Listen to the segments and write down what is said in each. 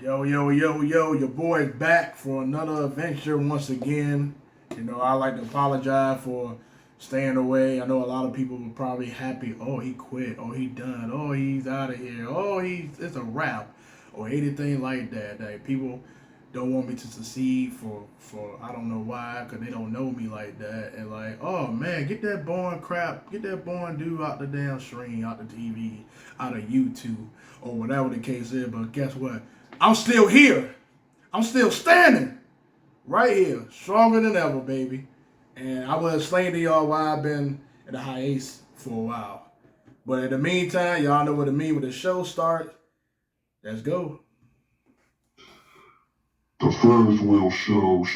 Yo, yo, yo, yo, your boy's back for another adventure once again. I like to apologize for staying away. I know a lot of people were probably happy. Oh, he quit. Oh, he done. Oh, he's out of here. Oh, it's a wrap. Or anything like that. Like, people don't want me to succeed for I don't know why, because they don't know me like that. And like, oh man, get that boring crap, get that boring dude out the damn screen, out the TV, out of YouTube, or whatever the case is. But guess what? I'm still here. I'm still standing right here, stronger than ever, baby. And I will explain to y'all why I've been in a hiatus for a while. But in the meantime, y'all know what it means when the show starts. Let's go. The Ferris wheel show. It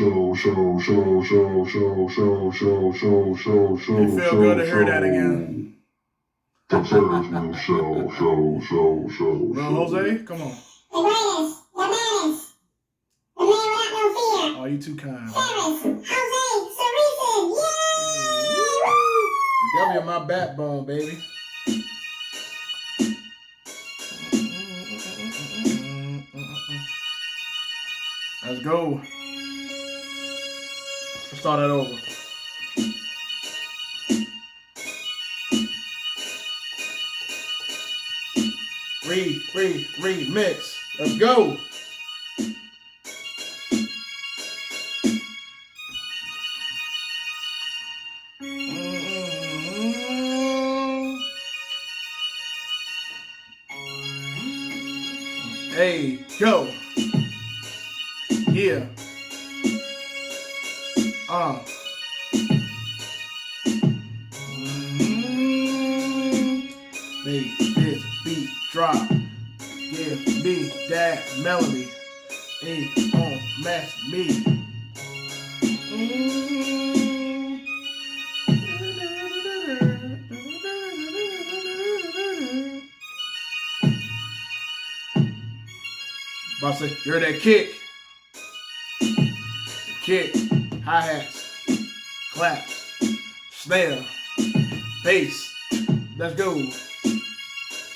feel good to hear that again. The Ferris wheel show. Well, Jose, come on. The greatest, the man without no fear. Oh, you too kind. Ferris, Jose, Sarisa, yay! You got me on my backbone, baby. Let's go. Let's start that over. Remix. Let's go. Hey, go. Yeah. Make this beat drop. Give me that melody. Ain't gon' mess me. About to say, hear that kick. Kick, hi-hats, claps, snare, bass. Let's go.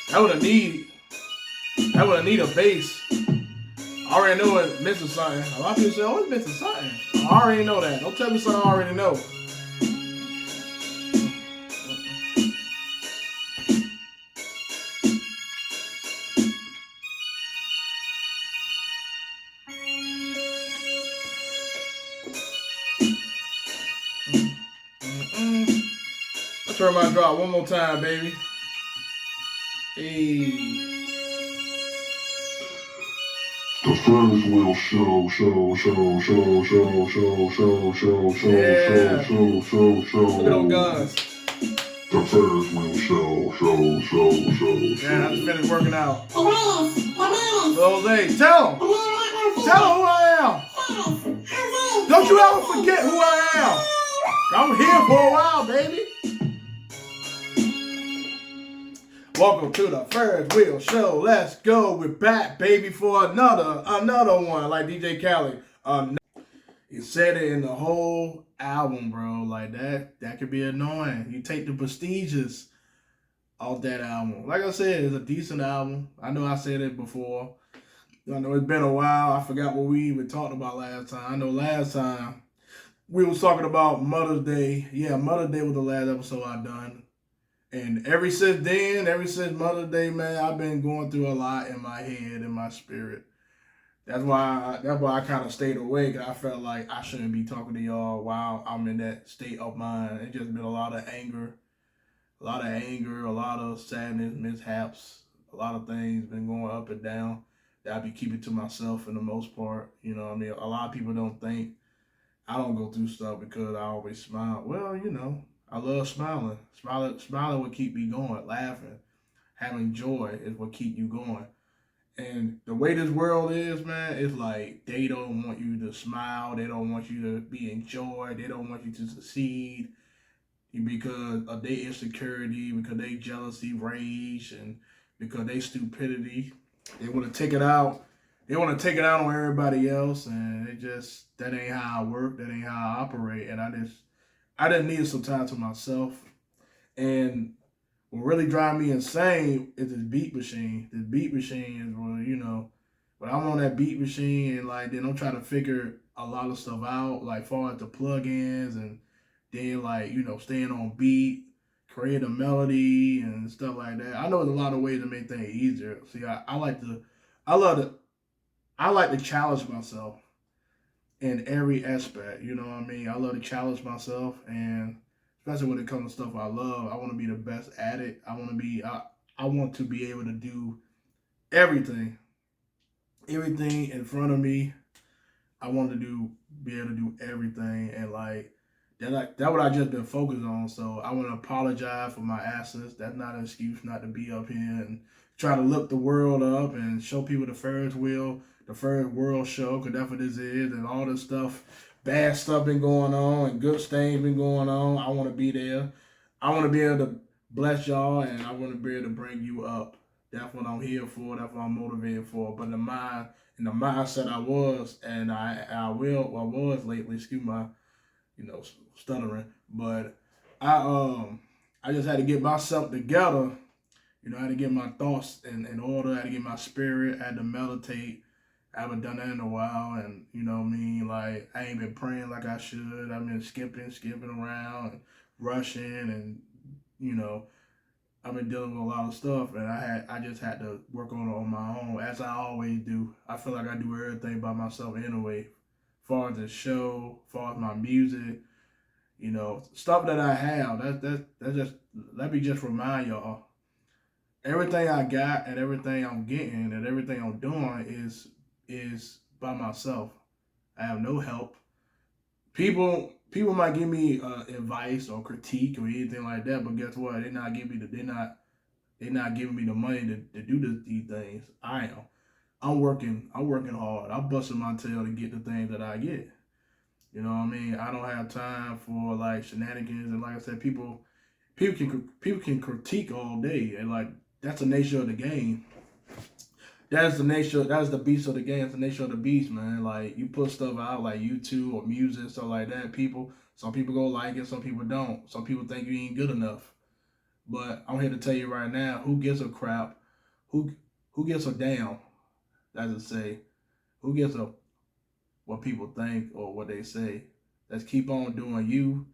That would have need a bass. I already know it's missing something. A lot of people say, oh, it's missing something. I already know that. Don't tell me something I already know. Let's turn my drop one more time, baby. Hey. The Ferris wheel show. Look at them guns. The Ferris wheel show. Yeah, I just finished working out. The greatest, the man, Jose, tell the them. man without no fear. Tell them who I am. Ferris, Jose. Don't you ever forget who I am. I'm here for a while, baby. Welcome to the Ferris Wheel Show. Let's go. We're back, baby, for another one. Like DJ Khaled. He said it in the whole album, bro. Like that could be annoying. You take the prestiges off that album. Like I said, it's a decent album. I know I said it before. I know it's been a while. I forgot what we even talked about last time. I know last time we was talking about Mother's Day. Yeah, Mother's Day was the last episode I done. And ever since then, ever since Mother's Day, man, I've been going through a lot in my head, in my spirit. That's why I kind of stayed away, because I felt like I shouldn't be talking to y'all while I'm in that state of mind. It's just been a lot of anger, a lot of sadness, mishaps, a lot of things been going up and down that I be keeping to myself for the most part. You know what I mean? A lot of people don't think I don't go through stuff because I always smile. Well, I love smiling. Smiling will keep me going. Laughing, having joy is what keep you going. And the way this world is, man, it's like they don't want you to smile. They don't want you to be in joy. They don't want you to succeed because of their insecurity, because they jealousy, rage, and because they stupidity. They want to take it out. They want to take it out on everybody else, and that ain't how I work. That ain't how I operate. And I didn't need some time to myself. And what really drive me insane is this beat machine. This beat machine is, well, But I'm on that beat machine, and like then I'm trying to figure a lot of stuff out, like far as the plugins, and then like staying on beat, create a melody and stuff like that. I know there's a lot of ways to make things easier. See, I like to, I love to, I like to challenge myself in every aspect. You know what I mean? I love to challenge myself, and especially when it comes to stuff I love, I want to be the best at it. I want to be able to do everything, everything in front of me. I want to be able to do everything, and that what I just been focused on. So I want to apologize for my absence. That's not an excuse not to be up here and try to look the world up and show people the Ferris World show, because that's what this is, and all this stuff, bad stuff been going on and good things been going on. I want to be there. I want to be able to bless y'all, and I want to be able to bring you up. That's what I'm here for. That's what I'm motivated for. But in the mindset I was, and I was lately. Excuse my, stuttering. But I just had to get myself together. I had to get my thoughts in order. I had to get my spirit. I had to meditate. I haven't done that in a while, and what I mean, like I ain't been praying like I should. I've been skipping around, and rushing, and you know, I've been dealing with a lot of stuff, and I just had to work on my own, as I always do. I feel like I do everything by myself anyway. Far as the show, far as my music, stuff that I have. That just let me just remind y'all. Everything I got and everything I'm getting and everything I'm doing is by myself. I have no help. People might give me advice or critique or anything like that, but guess what? They're not giving me the money to do these things. I am. I'm working hard. I'm busting my tail to get the things that I get. You know what I mean? I don't have time for like shenanigans, and like I said, people can critique all day, and like that's the nature of the game. That's the nature. That's the beast of the game. It's the nature of the beast, man. Like you put stuff out like YouTube or music, stuff like that. Some people go like it, some people don't. Some people think you ain't good enough. But I'm here to tell you right now, who gives a crap? Who who gives a damn? As it say, who gives a what people think or what they say? Let's keep on doing you.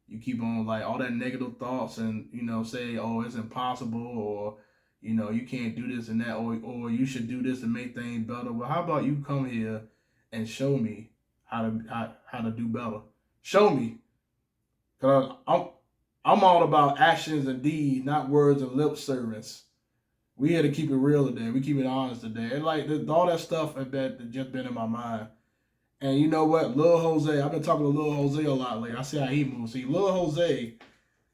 You keep on like all that negative thoughts, and say, oh, it's impossible, or you can't do this and that, or you should do this and make things better. Well, how about you come here and show me how to do better? Show me, cause I'm all about actions and deeds, not words and lip service. We here to keep it real today. We keep it honest today, and like all that stuff that just been in my mind. And you know what, Lil Jose, I've been talking to Lil Jose a lot lately. I see how he moves. See, Lil Jose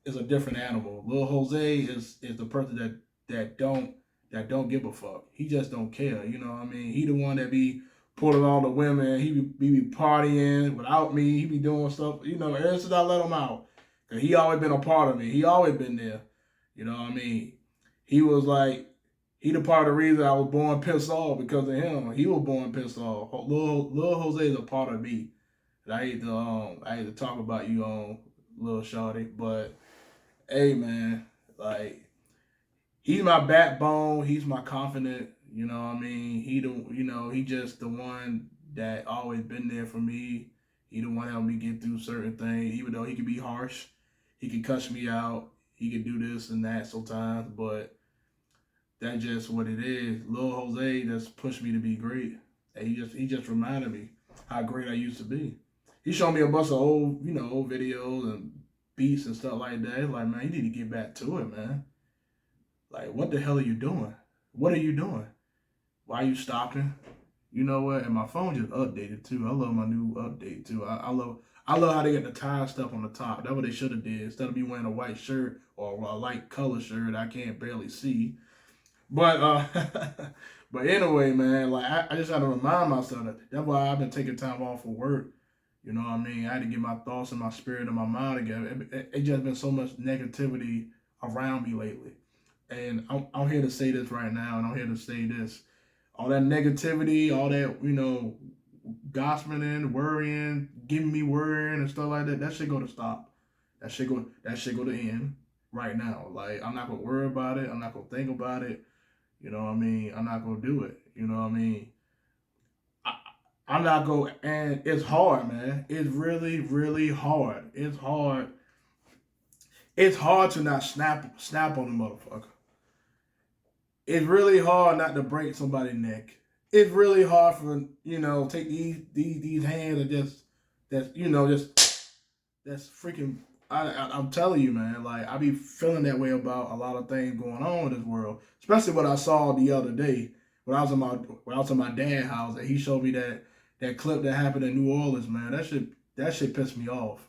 is a different animal. Lil Jose is the person that don't give a fuck. He just don't care. You know what I mean? He the one that be pulling all the women. He be partying without me. He be doing stuff. Ever since I let him out, cause he always been a part of me. He always been there. You know what I mean? He was like he the part of the reason I was born pissed off because of him. He was born pissed off. Lil Jose is a part of me. And I hate to talk about you on Lil Shorty, but hey man, like he's my backbone. He's my confident. You know what I mean? He just the one that always been there for me. He the one helped me get through certain things. Even though he could be harsh, he could cuss me out. He could do this and that sometimes, but that's just what it is. Lil Jose just pushed me to be great. And he just reminded me how great I used to be. He showed me a bunch of old videos and beats and stuff like that. It's like, man, you need to get back to it, man. Like, what the hell are you doing? What are you doing? Why are you stopping? You know what? And my phone just updated too. I love my new update too. I love how they got the tie stuff on the top. That's what they should have did. Instead of me wearing a white shirt or a light color shirt I can't barely see. But but anyway, man, like I just had to remind myself that's why I've been taking time off for work. You know what I mean? I had to get my thoughts and my spirit and my mind together. It just been so much negativity around me lately. And I'm here to say this right now, and I'm here to say this. All that negativity, all that, gossiping, worrying, giving me worrying and stuff like that, that shit go to stop. That shit go to end right now. Like I'm not gonna worry about it. I'm not gonna think about it. You know what I mean? I'm not gonna do it. You know what I mean? I'm not going, and it's hard, man. It's really, really hard. It's hard. It's hard to not snap on the motherfucker. It's really hard not to break somebody's neck. It's really hard for take these hands and just that's freaking. I'm telling you, man. Like I be feeling that way about a lot of things going on in this world, especially what I saw the other day when I was in my dad's house and he showed me that clip that happened in New Orleans, man. That shit pissed me off.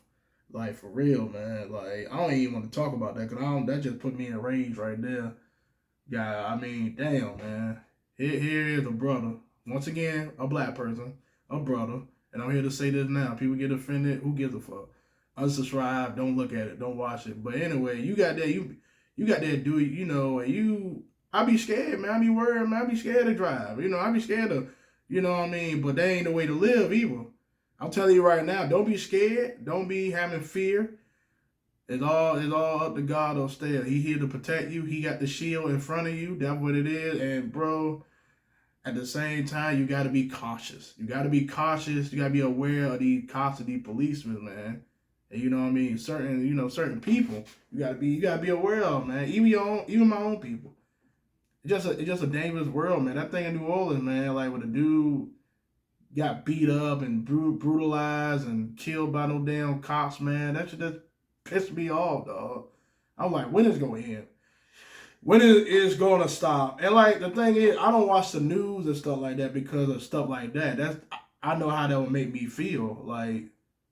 Like for real, man. Like I don't even want to talk about that because I don't. That just put me in a rage right there. Yeah, I mean, damn, man. Here is a brother. Once again, a black person, a brother. And I'm here to say this now. People get offended. Who gives a fuck? Unsubscribe. Don't look at it. Don't watch it. But anyway, you got that. You got that dude. And you. I be scared, man. I be worried, man. I be scared to drive. I be scared to. You know what I mean? But that ain't the way to live either. I'm telling you right now. Don't be scared. Don't be having fear. It's all up to God upstairs. He here to protect you. He got the shield in front of you. That's what it is. And bro, at the same time, you gotta be cautious. You gotta be cautious. You gotta be aware of these cops and these policemen, man. And you know what I mean? Certain people you gotta be aware of, man. Even my own people. It's just a dangerous world, man. That thing in New Orleans, man, like when a dude got beat up and brutalized and killed by no damn cops, man. That should just piss me off, dog. I'm like, when is it going to end? When is going to stop? And like the thing is, I don't watch the news and stuff like that because of stuff like that. I know how that would make me feel. Like,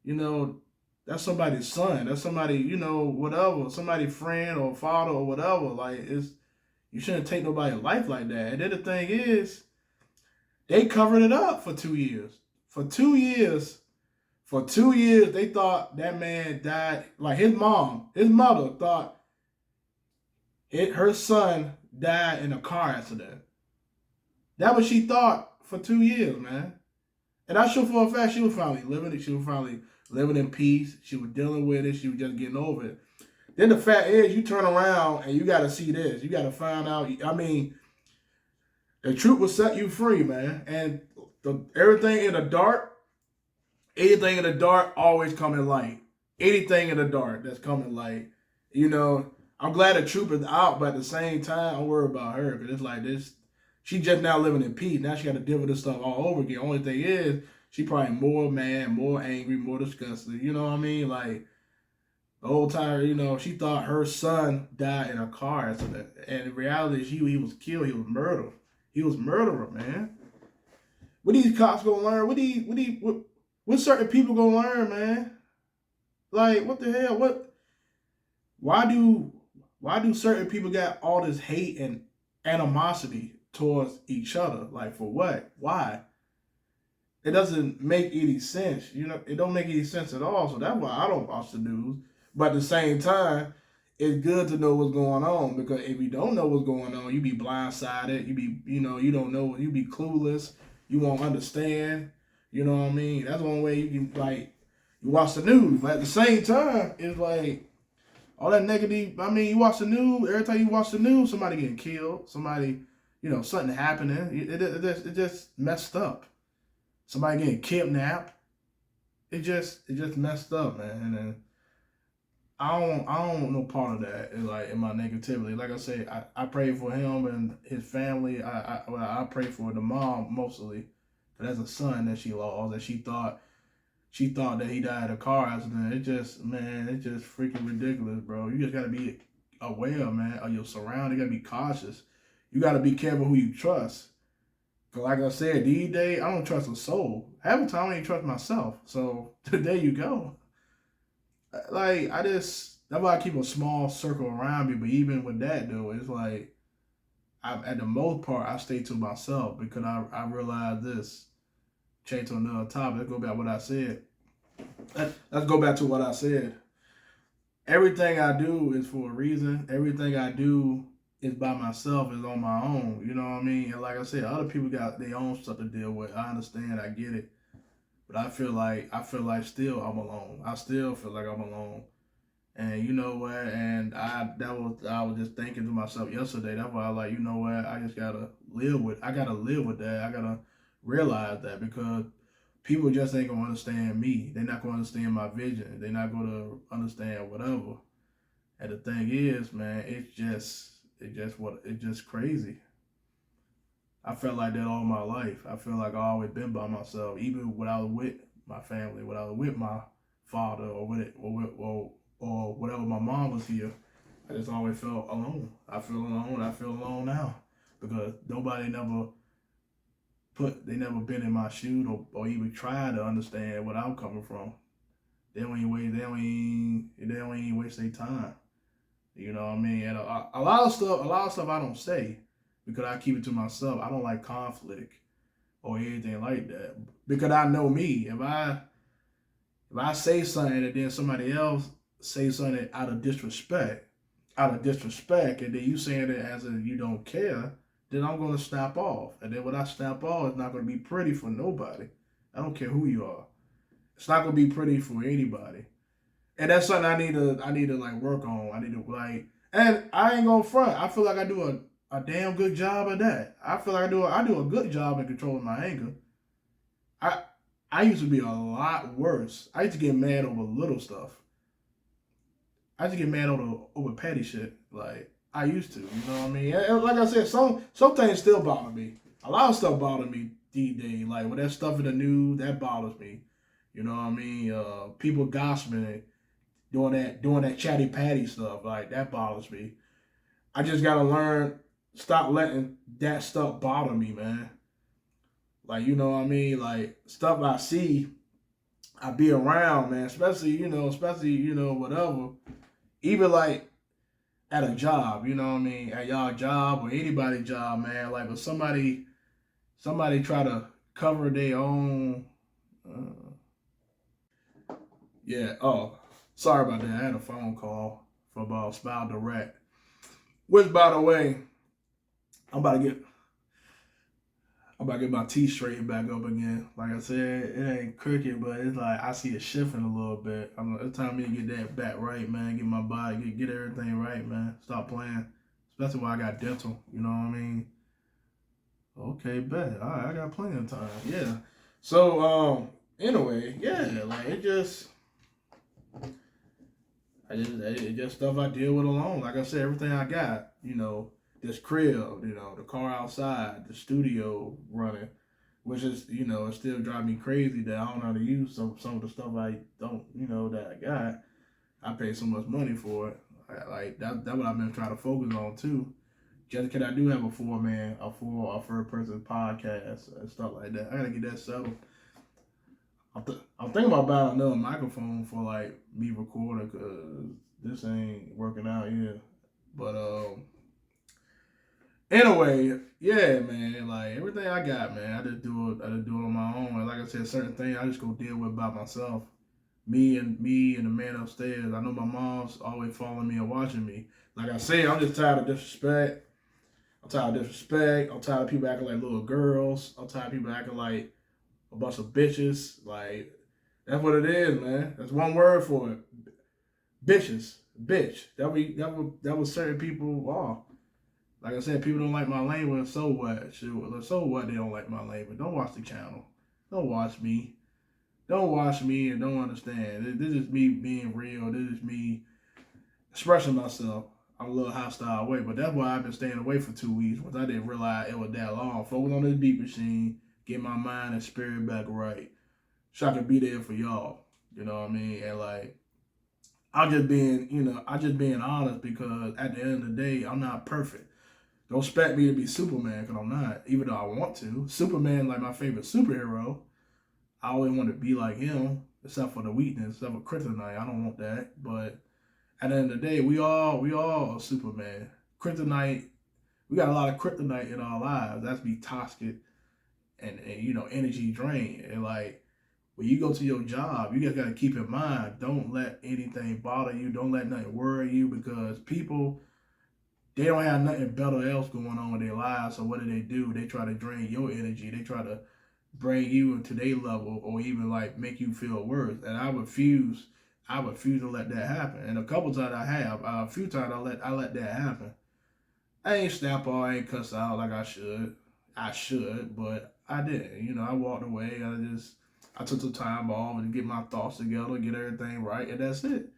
that's somebody's son. That's somebody, whatever, somebody's friend or father or whatever. Like, you shouldn't take nobody's life like that. And then the thing is, they covered it up for 2 years. For 2 years. For 2 years, they thought that man died. Like his mother thought her son died in a car accident. That what she thought for 2 years, man. And I sure for a fact she was finally living it. She was finally living in peace. She was dealing with it. She was just getting over it. Then the fact is, you turn around and you got to see this. You got to find out. I mean, the truth will set you free, man. And everything in the dark. Anything in the dark always come in light. Anything in the dark that's coming light. I'm glad the truth is out, but at the same time, I'm worried about her because it's like this. She just now living in peace. Now she got to deal with this stuff all over again. Only thing is, she probably more mad, more angry, more disgusted. You know what I mean? Like the whole time, she thought her son died in a car accident, and in reality, he was killed. He was murdered. He was murderer, man. What these cops gonna learn? What certain people gonna learn, man? Like, what the hell? Why do certain people got all this hate and animosity towards each other? Like, for what? Why? It doesn't make any sense. It don't make any sense at all. So that's why I don't watch the news. But at the same time, it's good to know what's going on because if you don't know what's going on, you be blindsided. You don't know. You be clueless. You won't understand. You know what I mean? That's the only way you can, like, you watch the news. But at the same time, it's like, all that negative, you watch the news, every time you watch the news, somebody getting killed, somebody, something happening. It just messed up. Somebody getting kidnapped. It just messed up, man. And I don't want no part of that in my negativity. Like I say, I pray for him and his family. I pray for the mom mostly. That's a son that she lost, that she thought that he died in a car accident. It's just freaking ridiculous, bro. You just gotta be aware, man, of your surroundings. You gotta be cautious. You gotta be careful who you trust. Cause like I said, these days I don't trust a soul. Half the time I don't even trust myself. So there you go. Like that's why I keep a small circle around me. But even with that though, it's like at the most part I stay to myself because I realize this. Change to another topic. Let's go back to what I said. Let's go back to what I said. Everything I do is for a reason. Everything I do is by myself, is on my own. You know what I mean? And like I said, other people got their own stuff to deal with. I understand. I get it. But I feel like still I'm alone. I still feel like I'm alone. And you know what? And I was just thinking to myself yesterday. That's why I like, you know what? I just gotta live with. I gotta live with that. I gotta realize that because people just ain't gonna understand me. They're not gonna understand my vision. They're not gonna understand whatever. And the thing is, man, it's just crazy. I felt like that all my life. I feel like I always been by myself, even when I was with my family, when I was with my father, or or whatever. My mom was here. I just always felt alone. I feel alone. I feel alone now because nobody never they never been in my shoes or even tried to understand what I'm coming from. They don't even waste their time. You know what I mean? And a lot of stuff I don't say because I keep it to myself. I don't like conflict or anything like that because I know me. If I say something and then somebody else say something out of disrespect, and then you saying it as if you don't care, then I'm gonna snap off. And then when I snap off, it's not gonna be pretty for nobody. I don't care who you are. It's not gonna be pretty for anybody. And that's something I need to like work on. I need to like, and I ain't gonna front. I feel like I do a damn good job of that. I feel like I do a good job in controlling my anger. I I used to be a lot worse. I used to get mad over little stuff. I used to get mad over petty shit. Like I used to, you know what I mean? And like I said, some things still bother me. A lot of stuff bothers me these days. Like with that stuff in the news, that bothers me. You know what I mean? People gossiping, doing that chatty patty stuff, like that bothers me. I just gotta learn, stop letting that stuff bother me, man. Like you know what I mean? Like stuff I see, I be around, man. Especially whatever. Even like at a job, you know what I mean? At y'all job or anybody job, man. Like if somebody try to cover their own. Yeah. Oh, sorry about that. I had a phone call from Smile Direct. Which, by the way, I'm about to get my teeth straightened back up again. Like I said, it ain't crooked, but it's like I see it shifting a little bit. It's time for me to get that back right, man. Get my body, get everything right, man. Stop playing. Especially when I got dental. You know what I mean? Okay, bet. All right, I got plenty of time. Yeah. So, anyway, yeah, like it just stuff I deal with alone. Like I said, everything I got, this crib, the car outside, the studio running, which is, it still drive me crazy that I don't know how to use some of the stuff I don't, that I got. I pay so much money for it. Like that's what I've been trying to focus on too. Just because I do have a third person podcast and stuff like that. I gotta get that settled. I'm thinking about buying another microphone for like me recording because this ain't working out yet. But anyway, yeah, man. Like everything I got, man, I just do it on my own. And like I said, certain things I just go deal with by myself. Me and the man upstairs. I know my mom's always following me and watching me. Like I said, I'm just tired of disrespect. I'm tired of people acting like little girls. I'm tired of people acting like a bunch of bitches. Like that's what it is, man. That's one word for it. Bitches. Bitch. That was certain people are. Like I said, people don't like my language, so what? So what they don't like my language? Don't watch the channel. Don't watch me. Don't watch me and don't understand. This is me being real. This is me expressing myself. I'm a little hostile way, but that's why I've been staying away for 2 weeks, because I didn't realize it was that long. Focus on this beat machine, get my mind and spirit back right, so I can be there for y'all. You know what I mean? And like, I'm just being honest, because at the end of the day, I'm not perfect. Don't expect me to be Superman, because I'm not, even though I want to. Superman, like my favorite superhero. I always want to be like him, except for the weakness, except for kryptonite. I don't want that. But at the end of the day, we all are Superman. Kryptonite, we got a lot of kryptonite in our lives. That's be toxic and energy drain. And like when you go to your job, you just gotta keep in mind, don't let anything bother you, don't let nothing worry you, because people, they don't have nothing better else going on in their lives. So what do? They try to drain your energy. They try to bring you into their level, or even like make you feel worse. And I refuse to let that happen. And a couple times I have. A few times I let that happen. I ain't snap or I ain't cuss out like I should. I should, but I didn't. I walked away. I took some time off and get my thoughts together, get everything right, and that's it.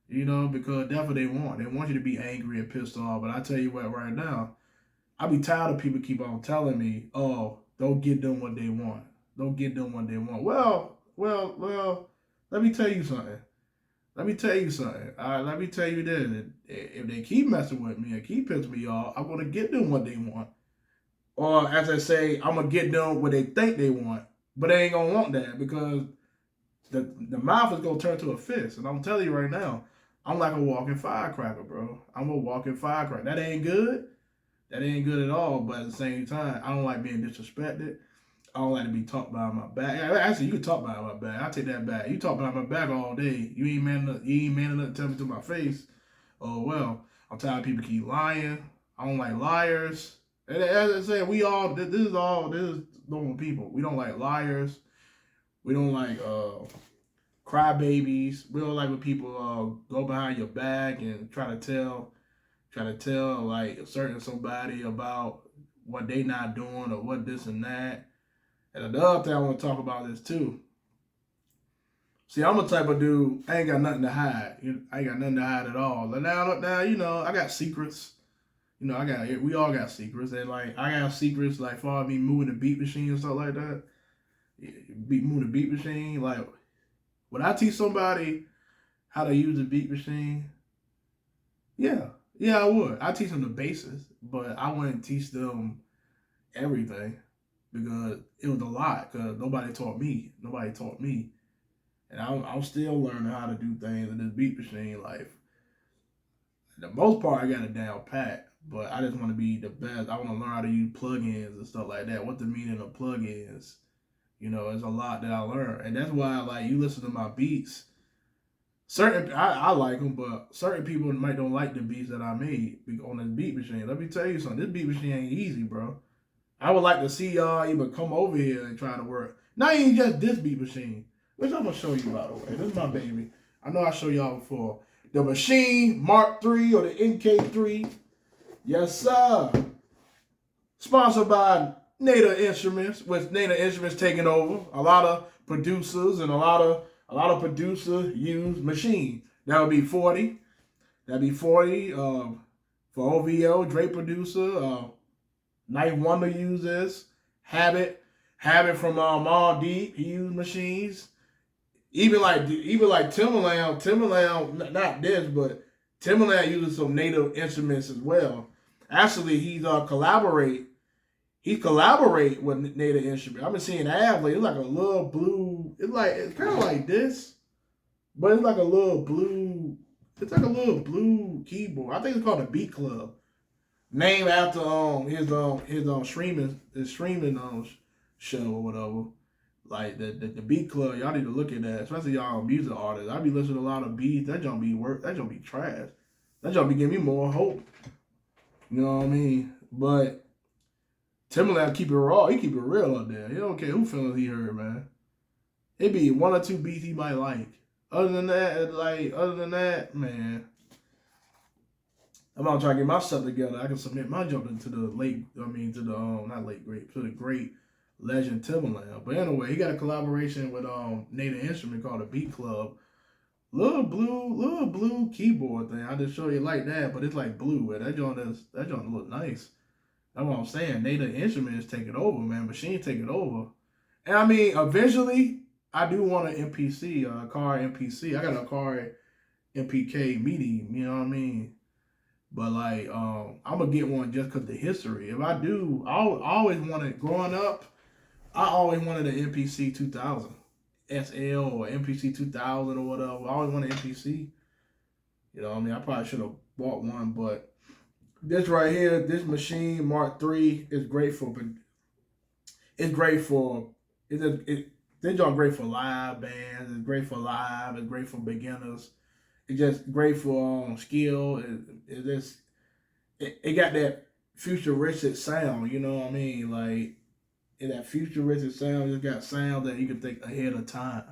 You know, because that's what they want. They want you to be angry and pissed off. But I tell you what, right now, I be tired of people keep on telling me, "Oh, don't get them what they want. Don't get them what they want." Well. Let me tell you something. Let me tell you something. Let me tell you this. If they keep messing with me and keep pissing me off, I'm gonna get them what they want. Or as I say, I'm gonna get them what they think they want. But they ain't gonna want that because the mouth is gonna turn to a fist. And I'm telling you right now, I'm like a walking firecracker, bro. I'm a walking firecracker. That ain't good. That ain't good at all. But at the same time, I don't like being disrespected. I don't like to be talked behind my back. Actually, you can talk behind my back. I take that back. You talk behind my back all day. You ain't man enough to tell me to my face. Oh well. I'm tired of people keep lying. I don't like liars. And as I said, this is normal people. We don't like liars. We don't like crybabies. We don't like when people go behind your back and try to tell like a certain somebody about what they not doing or what this and that. And another thing I want to talk about is too. See, I'm a type of dude. I ain't got nothing to hide. I ain't got nothing to hide at all. But now, you know, I got secrets. You know, we all got secrets, and like I got secrets like far me moving the beat machine and stuff like that. Moving the beat machine, like would I teach somebody how to use a beat machine? Yeah, I would. I teach them the basics, but I wouldn't teach them everything because it was a lot. Because nobody taught me. And I'm still learning how to do things in this beat machine life. The most part, I got it down pat, but I just want to be the best. I want to learn how to use plugins and stuff like that. What the meaning of plugins, you know, there's a lot that I learned, and that's why like you listen to my beats. I like them, but certain people might don't like the beats that I made on this beat machine. Let me tell you something. This beat machine ain't easy, bro. I would like to see y'all even come over here and try to work. Not even just this beat machine, which I'm gonna show you by the way. This is my baby. I know I showed y'all before. The Machine Mark III or the NK3. Yes, sir. Sponsored by Native Instruments, with Native Instruments taking over. A lot of producers and a lot of producers use Machine. That would be 40. That'd be 40 for OVO, Drake producer. Knife Wonder use this. Habit from Mobb Deep, he used Machines. Even like Timberland, not this, but Timberland uses some Native Instruments as well. Actually, he's collaborate with Native Instruments. I've been seeing ads like it's like a little blue. It's kind of like this, but it's like a little blue. It's like a little blue keyboard. I think it's called a Beat Club, named after his streaming show or whatever. Like the beat club, y'all need to look at that, especially y'all music artists. I be listening to a lot of beats. That don't be work. That don't be trash. That don't be giving me more hope. You know what I mean? But Timberland keep it raw. He keep it real up there. He don't care who feelings he heard, man. It be one or two beats he might like. Other than that, man. I'm gonna try to get myself together. I can submit my jump into the not late great, to the great legend Timberland. But anyway, he got a collaboration with Native Instrument called the Beat Club. Little blue keyboard thing. I just show you like that, but it's like blue. That joint look nice. That's what I'm saying. Native Instruments take it over, man. Machine take it over. And I mean, eventually, I do want an MPC, a car MPC. I got a car MPK medium. You know what I mean? But like, I'm gonna get one just cause the history. If I do, I always wanted growing up. I always wanted an MPC 2000 SL or MPC 2000 or whatever. I always wanted an MPC. You know what I mean? I probably should have bought one, but this right here, this Machine Mark III is great for. It's great for. This joint great for live bands. It's great for live. It's great for beginners. It's just great for skill. It got that futuristic sound. You know what I mean? Like. And that futuristic sound just got sound that you can think ahead of time.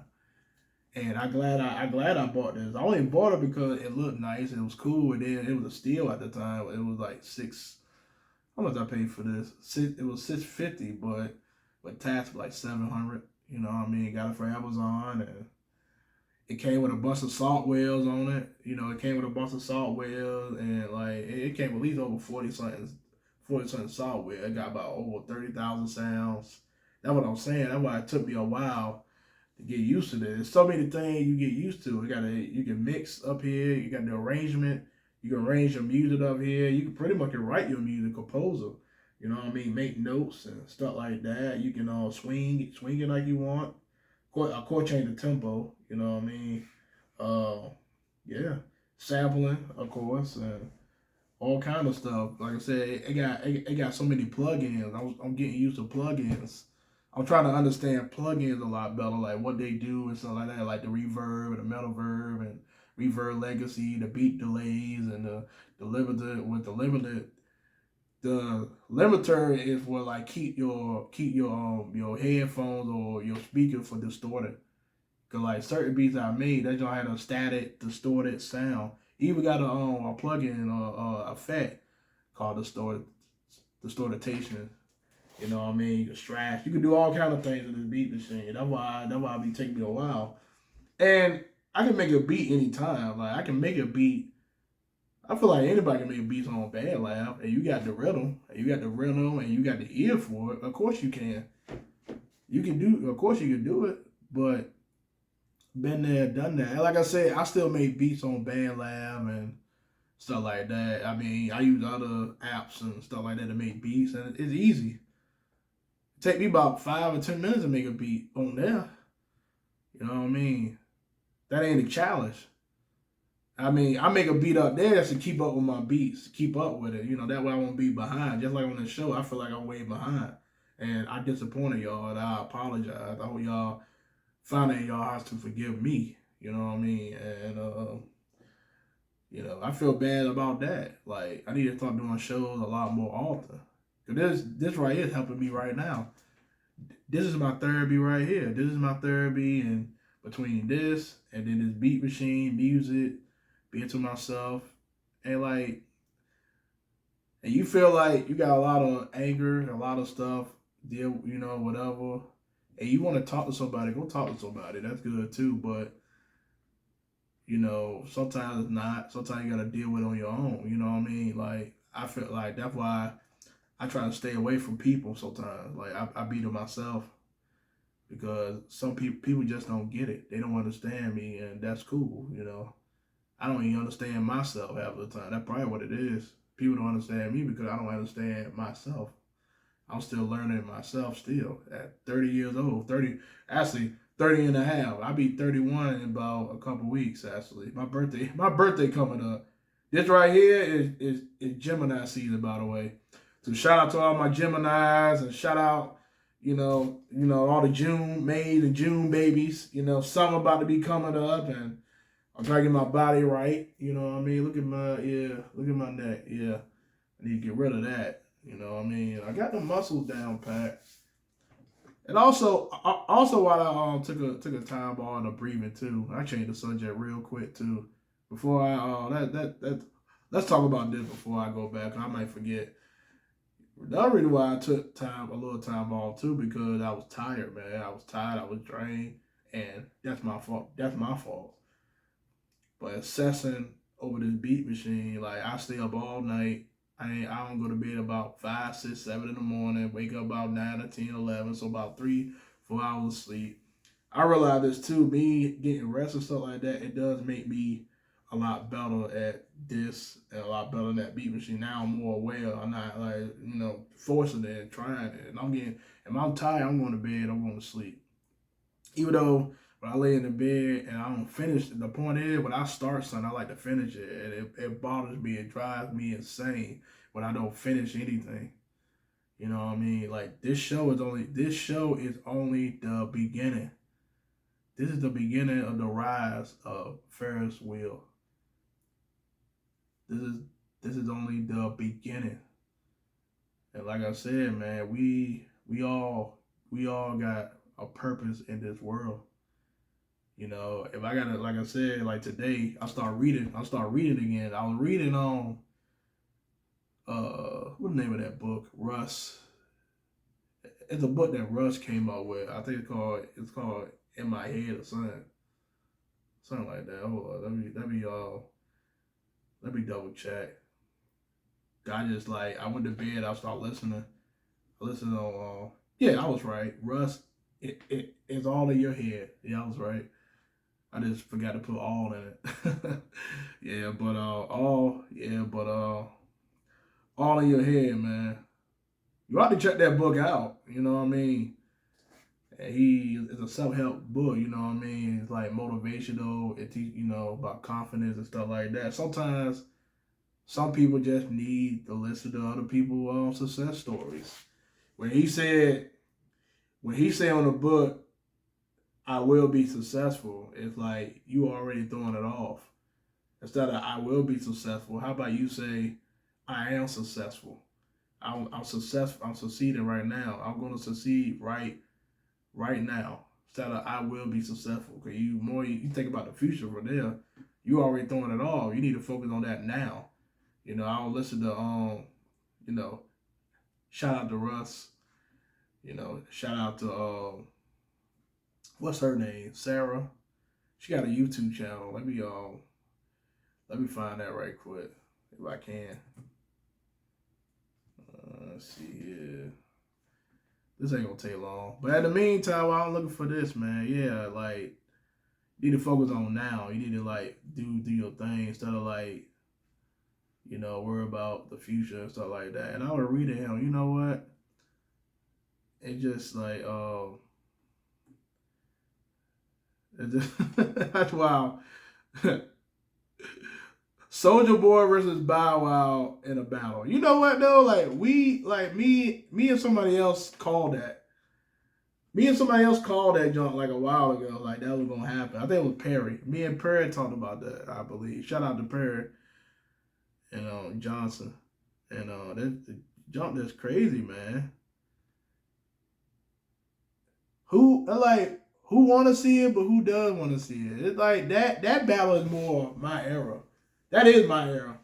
And I'm glad I bought this. I only bought it because it looked nice. It was cool. And then it was a steal at the time. It was like how much I paid for this? It was $650, but with tax like $700. You know what I mean? Got it from Amazon, and it came with a bunch of salt wells on it. You know, it came with a bunch of salt wells, and like it came with at least over 40 something salt well. It got about over 30,000 sounds. That's what I'm saying. That's why it took me a while to get used to this. There's so many things you get used to. You can mix up here. You got the arrangement. You can arrange your music up here. You can pretty much write your music, composer. You know what I mean? Make notes and stuff like that. You can swing it like you want. Of course, change the tempo. You know what I mean? Uh, yeah, sampling, of course, and all kind of stuff. Like I said, it got so many plugins. I'm getting used to plugins. I'm trying to understand plugins a lot better, like what they do and stuff like that, like the reverb and the metal verb and reverb legacy, the beat delays, and the limited with the limited. The limiter is for like keep your headphones or your speaker for distorted. Cause like certain beats I made, they don't have a static, distorted sound. Even got a plugin or effect called distortation. You know what I mean? You can strash. You can do all kind of things with this beat machine. That's why it be taking me a while. And I can make a beat anytime. Like I can make a beat. I feel like anybody can make beats on BandLab, and you got the rhythm, and you got the rhythm, and you got the ear for it. Of course you can. Of course you can do it, but been there, done that. And like I said, I still make beats on BandLab and stuff like that. I mean, I use other apps and stuff like that to make beats, and it's easy. It take me about 5 or 10 minutes to make a beat on there. You know what I mean? That ain't a challenge. I mean, I make a beat up there to keep up with my beats, keep up with it. You know, that way I won't be behind. Just like on the show, I feel like I'm way behind. And I disappointed y'all, and I apologize. I hope y'all find it in y'all hearts to forgive me. You know what I mean? And, you know, I feel bad about that. Like, I need to start doing shows a lot more often. Because this right here is helping me right now. This is my therapy right here. This is my therapy, and between this and then this beat machine, music, being to myself, and like, and you feel like you got a lot of anger, a lot of stuff, deal, you know, whatever, and you want to talk to somebody, go talk to somebody. That's good too, but you know, sometimes it's not. Sometimes you gotta deal with it on your own. You know what I mean? Like, I feel like that's why I try to stay away from people sometimes. Like, I be to myself because some people just don't get it. They don't understand me, and that's cool. You know, I don't even understand myself half the time. That's probably what it is. People don't understand me because I don't understand myself. I'm still learning myself still at 30 years old. 30 and a half. I'll be 31 in about a couple weeks, actually. My birthday coming up. This right here is Gemini season, by the way. So shout out to all my Geminis, and shout out, all the May and June babies. You know, summer about to be coming up, and I'm trying to get my body right. You know what I mean? Look at my neck. Yeah, I need to get rid of that. You know what I mean? I got the muscles down pat. And also while I took a time on the breathing too, I changed the subject real quick too. Before let's talk about this before I go back. I might forget. The other reason why I took a little time off too, because I was tired, man. I was tired. I was drained, and that's my fault. That's my fault. But obsessing over this beat machine, like I stay up all night. I don't go to bed about 5, 6, 7 in the morning. Wake up about 9 or 10, 11. So about 3, 4 hours of sleep. I realize this too. Me getting rest and stuff like that, it does make me a lot better at this and a lot better than that beat machine. Now I'm more aware. I'm not like, forcing it and trying it. And if I'm tired, I'm going to bed, I'm going to sleep. Even though when I lay in the bed and I don't finish, the point is when I start something, I like to finish it. And it bothers me, it drives me insane when I don't finish anything. You know what I mean? Like this show is only the beginning. This is the beginning of the rise of Ferris wheel. This is only the beginning. And like I said, man, we all got a purpose in this world. You know, if I gotta, like I said, like today, I'll start reading again. I was reading on what's the name of that book? Russ. it's a book that Russ came up with. I think it's called In My Head or something like that. Hold on, let me double check. I just I went to bed. I started listening. I listened on. Yeah, I was right. Russ, it's all in your head. Yeah, I was right. I just forgot to put all in it. yeah, but all in your head, man. You ought to check that book out. You know what I mean? And it's a self-help book. You know what I mean? It's like motivational. It teach about confidence and stuff like that. Sometimes some people just need to listen to other people's success stories. When he said on the book, I will be successful, it's like you already throwing it off. Instead of I will be successful, how about you say I am successful? I'm successful. I'm succeeding right now. I'm going to succeed right now. Instead of I will be successful. Because you think about the future for there, you already throwing it off. You need to focus on that now. I'll listen to shout out to Russ. Shout out to what's her name? Sarah. She got a YouTube channel. Let me find that right quick if I can. Let's see here. This ain't gonna take long. But in the meantime, while I'm looking for this, man, yeah, you need to focus on now. You need to do your thing instead of worry about the future and stuff like that. And I was reading him, you know what? It just that's wild. Soldier Boy versus Bow Wow in a battle. You know what though? Me and somebody else called that. Me and somebody else called that junk a while ago. That was gonna happen. I think it was Perry. Me and Perry talked about that, I believe. Shout out to Perry and Johnson. And that junk that's crazy, man. Who want to see it, but who does want to see it? It's that battle is more my era. That is my era.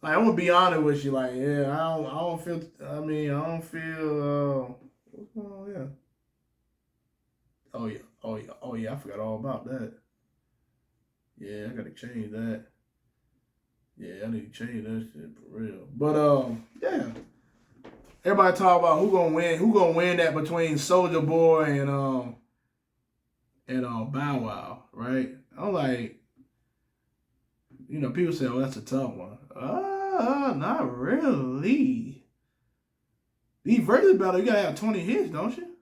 I'm gonna be honest with you. I don't feel. I mean, I don't feel. What's going on here? Oh yeah. I forgot all about that. Yeah, I gotta change that. Yeah, I need to change that shit for real. But yeah. Everybody talk about who gonna win. Who gonna win that between Soldier Boy and Bow Wow, right? I'm people say, "Oh, that's a tough one." Not really. These versus battle, you gotta have 20 hits, don't you?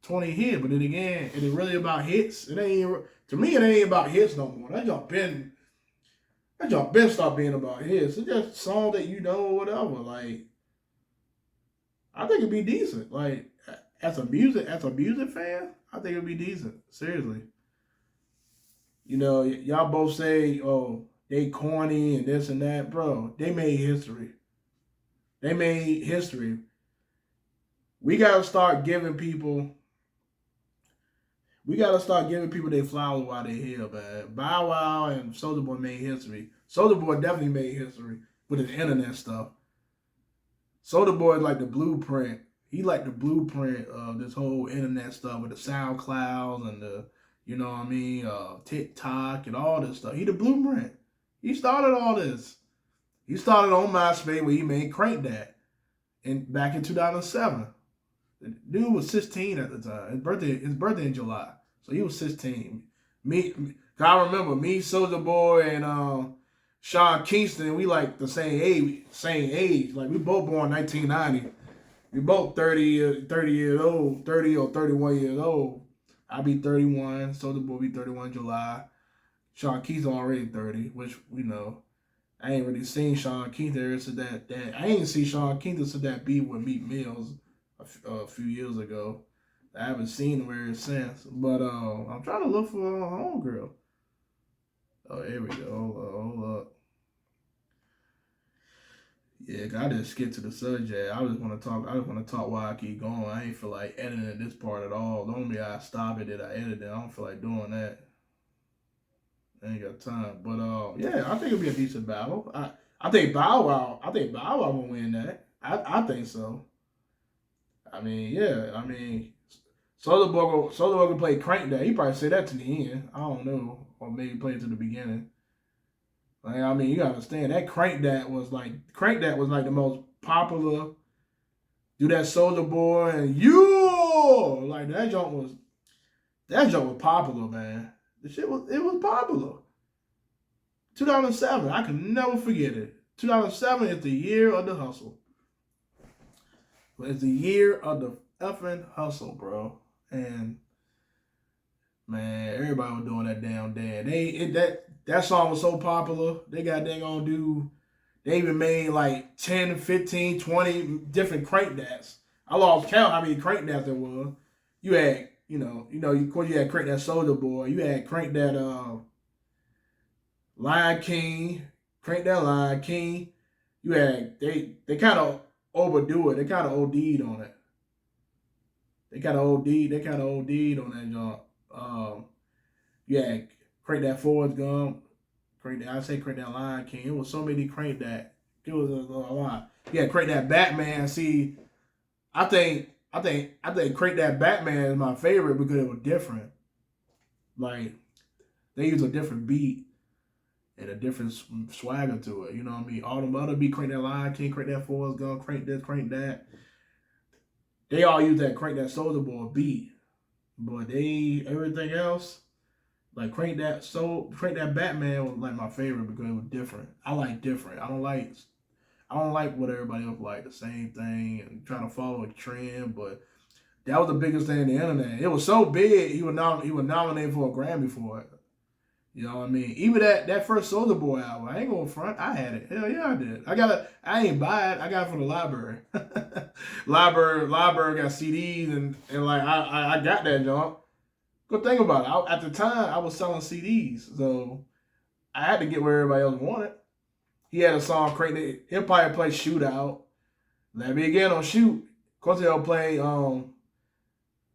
20 hits, but then again, it is really about hits. It ain't to me. It ain't about hits no more. That y'all been stop being about hits. It's just songs that you know or whatever. I think it'd be decent. As a music fan, I think it'd be decent. Seriously. Y'all both say, oh, they corny and this and that. Bro, they made history. We gotta start giving people their flowers while they're here, man. Bow Wow and Soulja Boy made history. Soulja Boy definitely made history with his internet stuff. Soulja Boy is like the blueprint. He like the blueprint of this whole internet stuff with the SoundClouds and the TikTok and all this stuff. He the blueprint. He started all this. He started on MySpace where he made Crank That back in 2007. The dude was 16 at the time. His birthday in July. So he was 16. I remember me, Soulja Boy, and Sean Kingston, we the same age. We both born 1990. We both 30 years old, 30 or 31 years old. I'll be 31. Soulja Boy be 31 July. Sean Kingston already 30, which we know. I ain't really seen Sean Kingston ever since that. I ain't seen Sean Kingston since that beat with Meek Mills a few years ago. I haven't seen him ever since. But I'm trying to look for a homegirl. Oh, here we go. Hold up. Yeah, I just skipped to the subject. I just want to talk while I keep going. I ain't feel like editing this part at all. Normally I stop it and I edit it. I don't feel like doing that. I ain't got time. But yeah, I think it'll be a decent battle. I think Bow Wow will win that. I think so. I mean, yeah. I mean, Soulja Boy can play Crank That. He probably say that to the end. I don't know, or maybe play it to the beginning. Like, I mean, you gotta understand that Crank That was like the most popular. Do that Soulja Boy and you like that joint was popular, man. It was popular. 2007, I can never forget it. 2007 is the year of the hustle. It's the year of the effing hustle, bro. And man, everybody was doing that damn dance. That song was so popular. They got dang on do. They even made like 10, 15, 20 different crank dats. I lost count how many crank dats there was. You had, of course you had crank that Soulja Boy. You had crank that Lion King, crank that Lion King. You had they kind of overdo it. They kind of OD'd on it. They kind of OD'd on that joint. Yeah, crank that Forrest Gump, crank that Lion King. It was so many crank that. It was a lot. Yeah, crank that Batman. See, I think crank that Batman is my favorite because it was different. Like they use a different beat and a different swagger to it. You know what I mean? All them other beat, crank that Lion King, crank that Forrest Gump, crank this, crank that. They all use that crank that Soulja Boy beat, but everything else. Like crank that Batman was like my favorite because it was different. I like different. I don't like what everybody else like, the same thing and trying to follow a trend, but that was the biggest thing on the internet. It was so big he was nominated for a Grammy for it. You know what I mean? Even that first Soulja Boy album, I ain't gonna front. I had it. Hell yeah, I did. I ain't buy it. I got it from the library. library got CDs and like I got that junk. Good thing about it. At the time, I was selling CDs, so I had to get where everybody else wanted. He had a song created. He'll probably play Shootout. Let me get on Shoot. Of course, he'll play Turn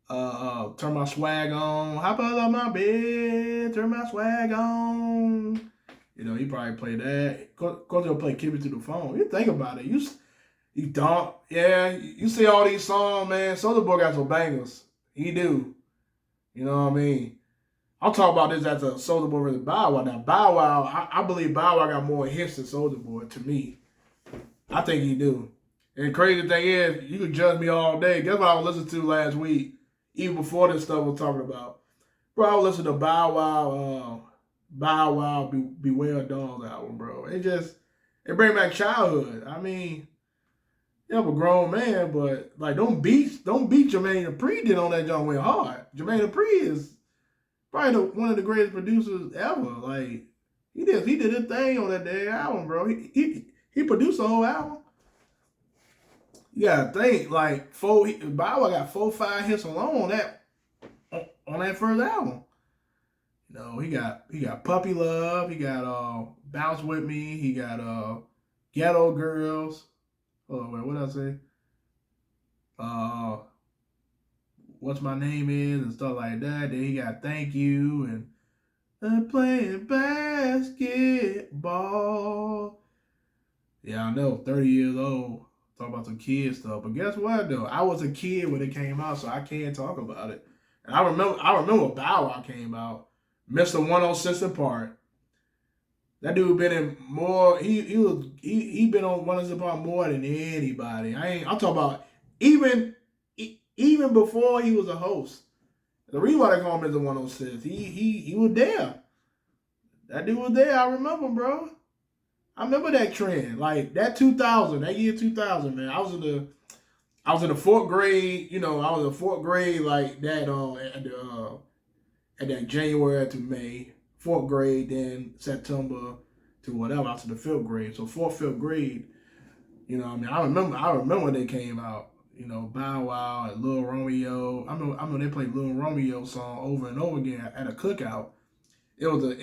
My Swag On. Hop out of my bed, turn my swag on. He probably play that. Of course, he'll play Keep It to the Phone. You think about it. You don't. Yeah, you see all these songs, man. Soulja Boy got some bangers. He do. You know what I mean? I'll talk about this as a Soulja Boy versus Bow Wow. Now, Bow Wow, I believe Bow Wow got more hits than Soulja Boy, to me. I think he do. And the crazy thing is, you can judge me all day. Guess what I was listening to last week, even before this stuff we're talking about? Bro, I was listening to Bow Wow, Beware Dolls album, bro. It bring back childhood. I mean, I'm a grown man, but like don't beat Jermaine Dupri did on that joint went hard. Jermaine Dupri is probably one of the greatest producers ever. Like he did his thing on that damn album, bro. He produced the whole album. You gotta think like Bow Wow got 4-5 hits alone on that first album. He got Puppy Love, he got Bounce With Me, he got Ghetto Girls. Oh wait, what did I say? What's My Name Is and stuff like that. Then he got Thank You and I'm playing basketball. Yeah, I know, 30 years old. Talk about some kid stuff. But guess what though? I was a kid when it came out, so I can't talk about it. And I remember Bow Wow came out. Mr. 106 and Park. That dude been in more. He been on 106 Park more than anybody. I'm talking about even before he was a host. The reason why they call him Mr. 106, he was there. That dude was there. I remember, bro. I remember that trend, like that year 2000, man. I was in the fourth grade. I was in fourth grade, like that. At that January to May, fourth grade, then September to whatever after the fifth grade. So fourth, fifth grade. I remember when they came out. Bow Wow and Lil Romeo. I remember they played Lil Romeo song over and over again at a cookout. It was a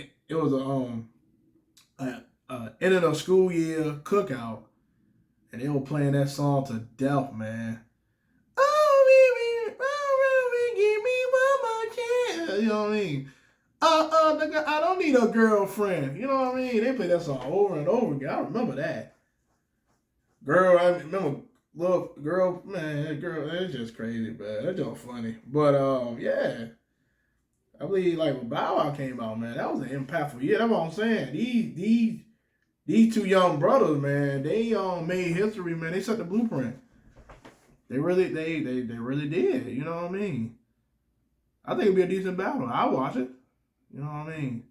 end of the school year cookout, and they were playing that song to death, man. Oh, baby, give me one more chance. You know what I mean? I don't need a girlfriend. You know what I mean? They play that song over and over again. I remember that. Girl, I remember Look, girl, man, that girl, it's just crazy, man. That's just funny. But yeah, I believe like when Bow Wow came out, man, that was an impactful year. That's what I'm saying. These two young brothers, man, they made history, man. They set the blueprint. They really did. You know what I mean? I think it'd be a decent battle. I'll watch it. You know what I mean?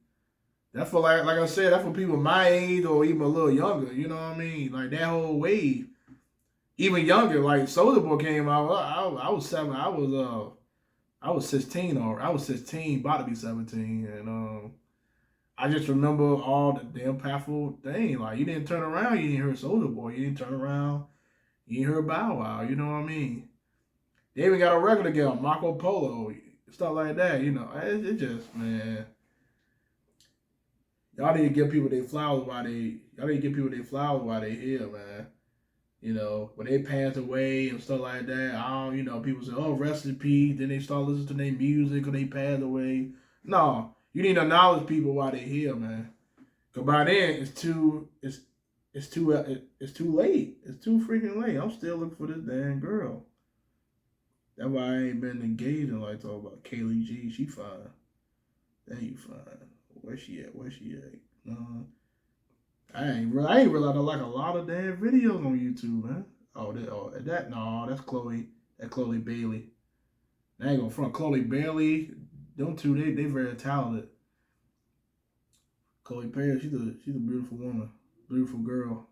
That's for like I said, that's for people my age or even a little younger. You know what I mean? Like that whole wave. Even younger, like Soulja Boy came out. I was seven. I was 16 or I was 16, about to be 17, and I just remember all the impactful thing. Like you didn't turn around, you didn't hear Soulja Boy. You didn't turn around, you didn't hear Bow Wow. You know what I mean? They even got a record together, Marco Polo, stuff like that. You know, it just man. Y'all need to give people their flowers while they here, man. You know, when they pass away and stuff like that, you know, people say, oh, rest in peace. Then they start listening to their music or they pass away. No, you need to acknowledge people while they're here, man. Cause by then it's too late. It's too freaking late. I'm still looking for this damn girl. That's why I ain't been engaging like talk about Kaylee G. She fine. Then you fine. Where she at? I ain't realized I like a lot of damn videos on YouTube, man. That's Chloe. That Chloe Bailey. I ain't gonna front Chloe Bailey. Them two, they very talented. Chloe Bailey, she's a beautiful woman, beautiful girl.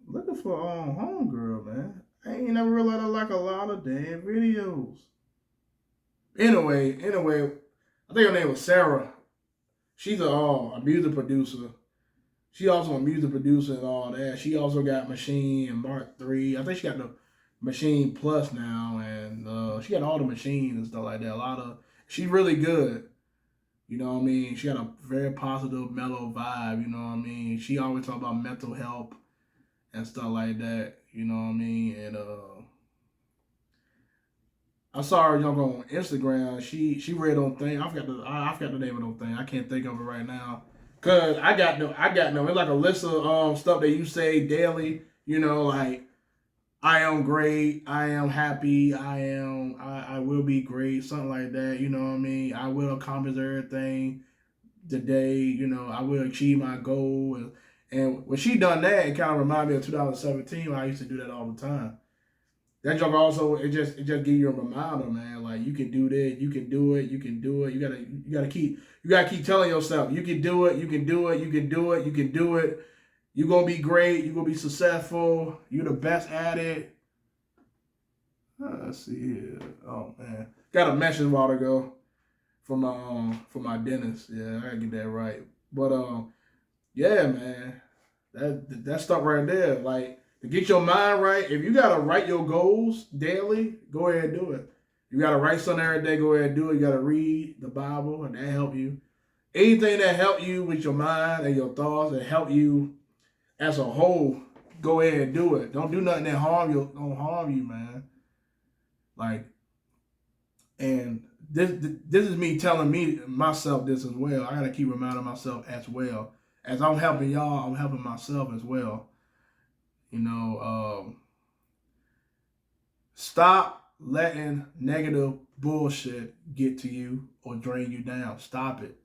Looking for home girl, man. I ain't never realized I like a lot of damn videos. Anyway, I think her name was Sarah. She's a music producer. She also a music producer and all that. She also got Machine and Mark III. I think she got the Machine Plus now, and she got all the machines and stuff like that. She's really good. You know what I mean? She got a very positive, mellow vibe. You know what I mean? She always talk about mental health and stuff like that. You know what I mean? And I saw her jump on Instagram. She read on thing. I forgot the name of those thing. I can't think of it right now. Cause I got no. It's like a list of stuff that you say daily. You know, like I am great. I am happy. I will be great. Something like that. You know what I mean? I will accomplish everything today. You know, I will achieve my goal. And when she done that, it kind of reminded me of 2017 when I used to do that all the time. That joke also it just give you a reminder, man. Like you can do this, you can do it, you can do it. You gotta keep telling yourself you can do it, you can do it, you can do it, you can do it. You're gonna be great, you're gonna be successful, you're the best at it. Let's see here. Oh man. Got a message a while ago from my dentist. Yeah, I gotta get that right. But yeah, man. That stuff right there, like to get your mind right, if you gotta write your goals daily, go ahead and do it. You gotta write something every day, go ahead and do it. You gotta read the Bible, and that help you. Anything that help you with your mind and your thoughts and help you as a whole, go ahead and do it. Don't do nothing that don't harm you, man. Like, and this is me telling myself this as well. I gotta keep reminding myself as well. As I'm helping y'all, I'm helping myself as well. You know, stop letting negative bullshit get to you or drain you down. Stop it.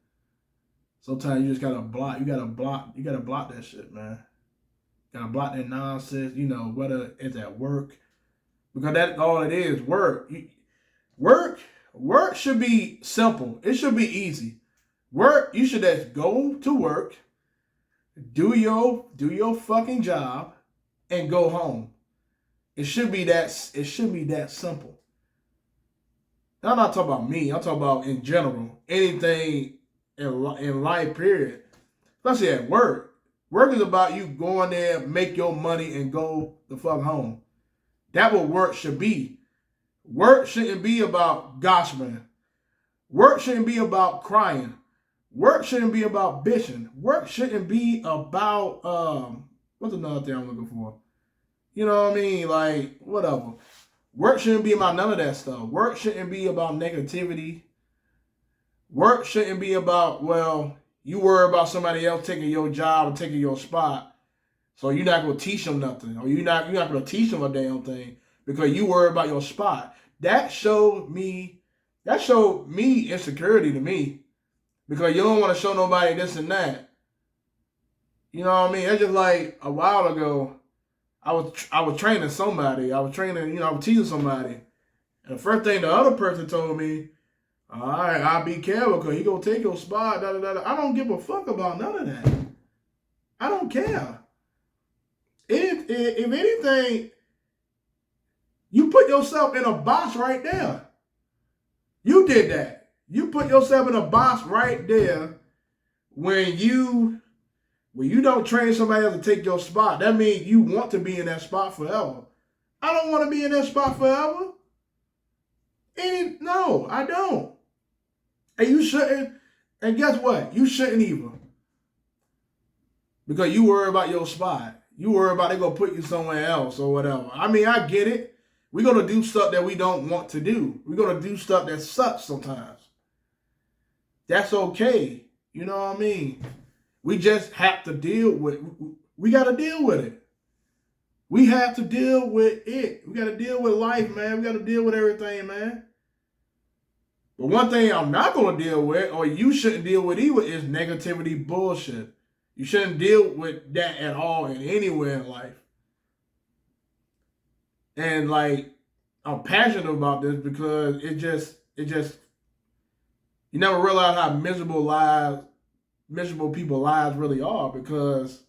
Sometimes you just gotta block. You gotta block that shit, man. You gotta block that nonsense. You know, whether it's at work, because that's all it is. Work should be simple. It should be easy. Work, you should just go to work, do your fucking job, and go home. It should be that simple. Now, I'm not talking about me. I'm talking about in general. Anything in life, period. Especially at work. Work is about you going there, make your money, and go the fuck home. That's what work should be. Work shouldn't be about gossiping. Work shouldn't be about crying. Work shouldn't be about bitching. Work shouldn't be about what's another thing I'm looking for? You know what I mean? Like, whatever. Work shouldn't be about none of that stuff. Work shouldn't be about negativity. Work shouldn't be about, well, you worry about somebody else taking your job or taking your spot. So you're not gonna teach them nothing, or you're not gonna teach them a damn thing because you worry about your spot. That showed me insecurity to me because you don't want to show nobody this and that. You know what I mean? It's just like a while ago, I was training somebody. I was training, I was teaching somebody. And the first thing the other person told me, all right, I'll be careful because he gonna take your spot. Da, da, da, da. I don't give a fuck about none of that. I don't care. If anything, you put yourself in a box right there. You did that. You put yourself in a box right there when you don't train somebody else to take your spot. That means you want to be in that spot forever. I don't want to be in that spot forever. No, I don't. And you shouldn't. And guess what? You shouldn't either. Because you worry about your spot. You worry about they going to put you somewhere else or whatever. I mean, I get it. We're going to do stuff that we don't want to do. We're going to do stuff that sucks sometimes. That's okay. You know what I mean? We just have to deal with it. We got to deal with it. We have to deal with it. We got to deal with life, man. We got to deal with everything, man. But one thing I'm not going to deal with, or you shouldn't deal with either, is negativity bullshit. You shouldn't deal with that at all and anywhere in life. And like, I'm passionate about this because it just, you never realize how miserable people's lives really are because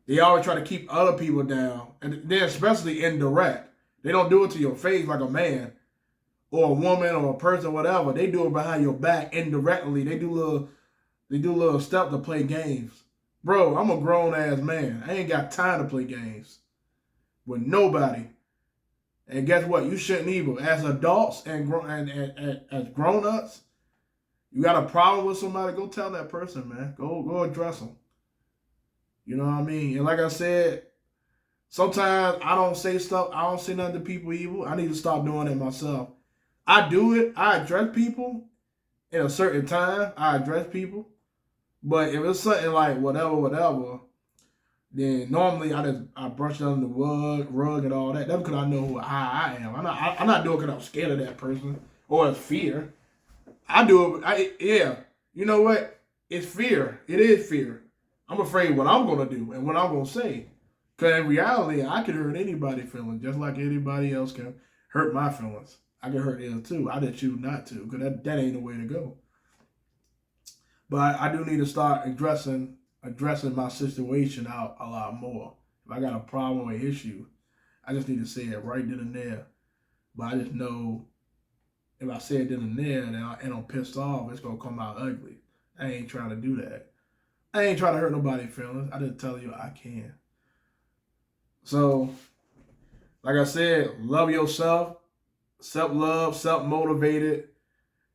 they always try to keep other people down. And they're especially indirect. They don't do it to your face like a man or a woman or a person, whatever. They do it behind your back indirectly. They do little stuff to play games. Bro, I'm a grown ass man. I ain't got time to play games with nobody. And guess what? You shouldn't either. As adults and as grown-ups, you got a problem with somebody, go tell that person, man. Go address them. You know what I mean? And like I said, sometimes I don't say stuff. I don't say nothing to people evil. I need to stop doing it myself. I do it. I address people in a certain time. I address people. But if it's something like whatever, then normally I brush it under the rug and all that. That's because I know how I am. I'm not doing it because I'm scared of that person or it's fear. I do it. Yeah. You know what? It's fear. It is fear. I'm afraid what I'm going to do and what I'm going to say. Because in reality, I can hurt anybody's feelings just like anybody else can hurt my feelings. I can hurt theirs too. I just choose not to because that ain't the way to go. But I do need to start addressing my situation out a lot more. If I got a problem or issue, I just need to say it right then and there. But I just know if I say it then and there and I'm pissed off, it's going to come out ugly. I ain't trying to do that. I ain't trying to hurt nobody's feelings. I just tell you I can. So, like I said, love yourself, self-love, self-motivated.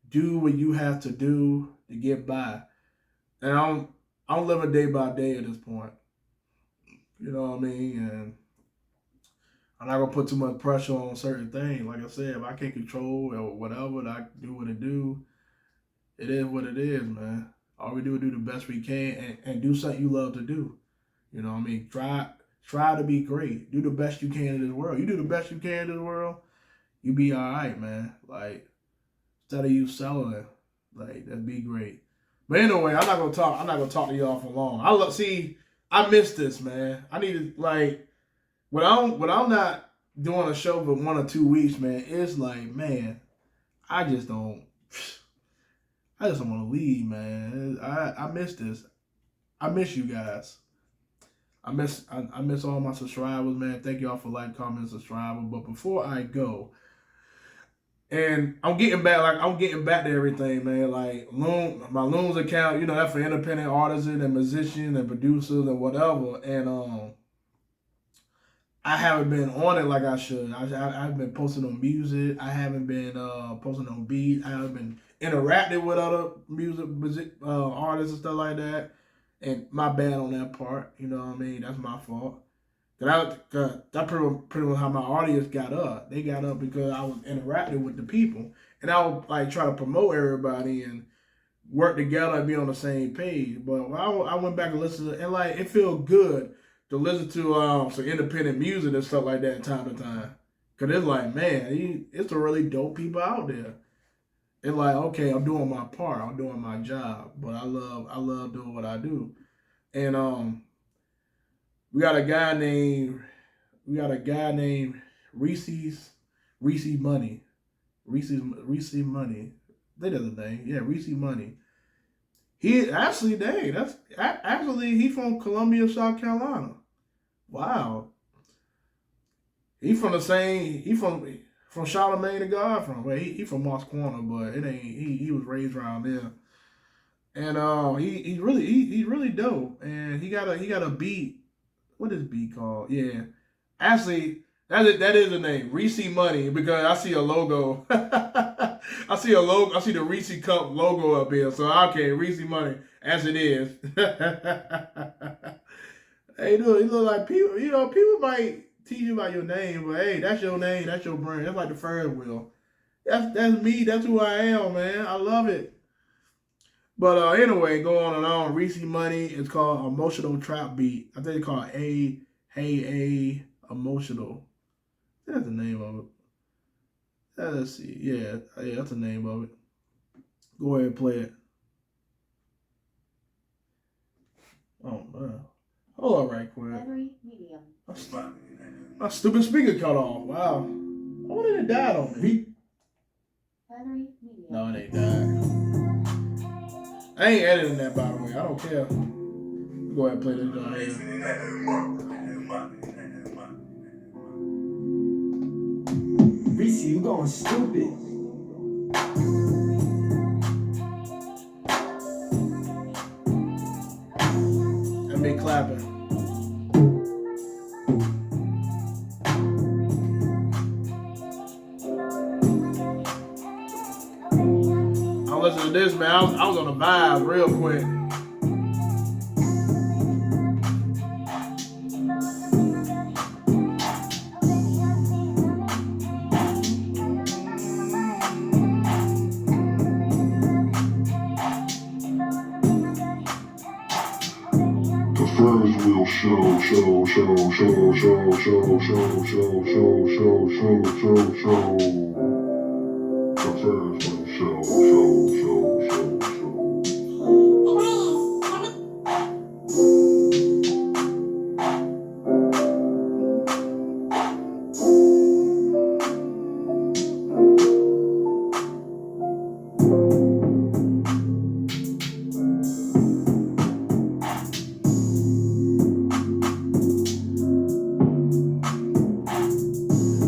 Do what you have to do to get by. And I'm living day by day at this point. You know what I mean? And I'm not going to put too much pressure on certain things. Like I said, if I can't control or whatever, I do what it do. It is what it is, man. All we do is do the best we can and do something you love to do. You know what I mean? Try to be great. Do the best you can in this world. You do the best you can in this world, you be all right, man. Like, instead of you selling it, like, that'd be great. But anyway, I'm not gonna talk to y'all for long. I miss this, man. I need to, like, when I'm not doing a show for 1 or 2 weeks, man, it's like, man, I just don't want to leave, man. I miss this. I miss you guys. I miss all my subscribers, man. Thank y'all for like, comment, subscribing. But before I go, and I'm getting back to everything, man. Like my Loons account, you know, that's for independent artists and musicians and producers and whatever. And I haven't been on it like I should. I've been posting on music. I haven't been posting on beats. I haven't been interacting with other music artists and stuff like that. And my bad on that part. You know what I mean? That's my fault. Cause that's pretty much how my audience got up. They got up because I was interacting with the people. And I would like try to promote everybody and work together and be on the same page. But I went back and listened to it, and like it feels good to listen to some independent music and stuff like that time to time. Cause it's like, man, it's a really dope people out there. It's like, okay, I'm doing my part, I'm doing my job, but I love doing what I do. And we got a guy named we got a guy named Reese Money. Reese Money. I think that's the name. Yeah, Reese Money. He actually, dang, actually he from Columbia, South Carolina. Wow. He from Charlemagne the God from. Well, he from Moss Corner, but it ain't he was raised around there. And he's really dope. And he got a beat. What is beat called? Yeah. Actually, that is the name. Reese Money, because I see a logo. I see a logo, I see the Reese Cup logo up here. So okay, Reese Money, as it is. Hey, look, you look like people. People might teach you about your name, but hey, that's your name, that's your brand. That's like the Ferri wheel. That's me. That's who I am, man. I love it. But anyway, go on and on. Reese Money is called Emotional Trap Beat. I think it's called A Emotional. That's the name of it. Let's see. Yeah, that's the name of it. Go ahead and play it. Oh man. Hold on right quick. My stupid speaker cut off. Wow. I wonder if it died on me. No, it ain't died. I ain't editing that, by the way. I don't care. Go ahead and play this down here. Reese, you going stupid. And me clapping. I'll listen to this, man. I was on the vibe real quick. The Ferris wheel show. The Ferris wheel show.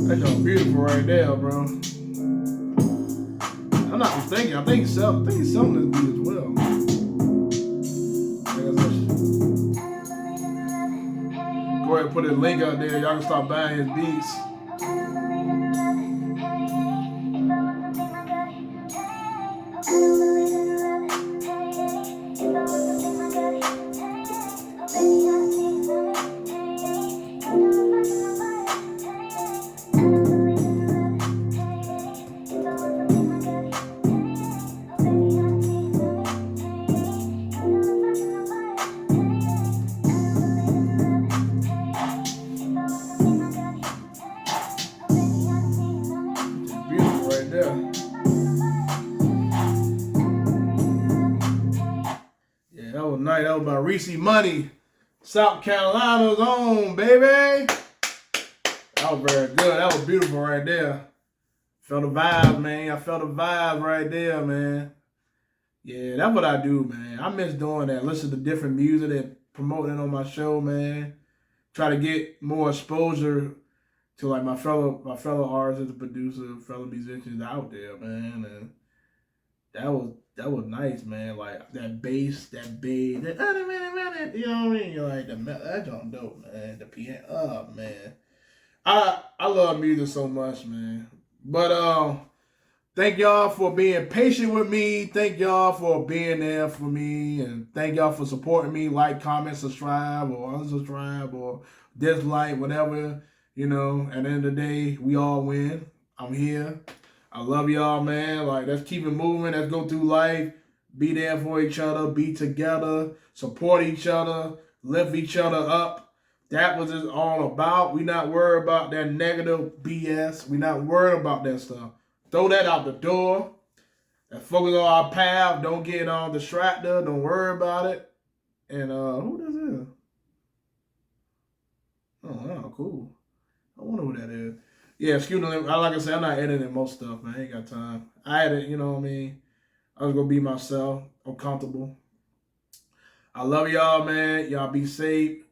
That's just beautiful right there, bro. I'm not mistaken. I think he's selling this beat as well. Go ahead and put a link out there. Y'all can start buying his beats. Beautiful right there. Yeah, that was nice. That was by Reese Money, South Carolina's own, baby. That was very good. That was beautiful right there. Felt the vibe, man. I felt the vibe right there, man. Yeah, that's what I do, man. I miss doing that. Listen to different music and promoting it on my show, man. Try to get more exposure to like my fellow artists, producers, fellow musicians out there, man. And that was nice, man. Like that bass, that you know what I mean? You're like that jump dope, man. The piano, oh man. I love music so much, man. But thank y'all for being patient with me. Thank y'all for being there for me, and thank y'all for supporting me. Like, comment, subscribe, or unsubscribe, or dislike, whatever. You know, at the end of the day, we all win. I'm here. I love y'all, man. Like, let's keep it moving. Let's go through life. Be there for each other. Be together. Support each other. Lift each other up. That was just all about. We not worried about that negative BS. We not worried about that stuff. Throw that out the door. And focus on our path. Don't get on distracted. Don't worry about it. And who does this? Oh, wow, cool. I wonder who that is. Yeah, excuse me. Like I said, I'm not editing most stuff, man. I ain't got time. I edit, you know what I mean? I was gonna be myself. I'm comfortable. I love y'all, man. Y'all be safe.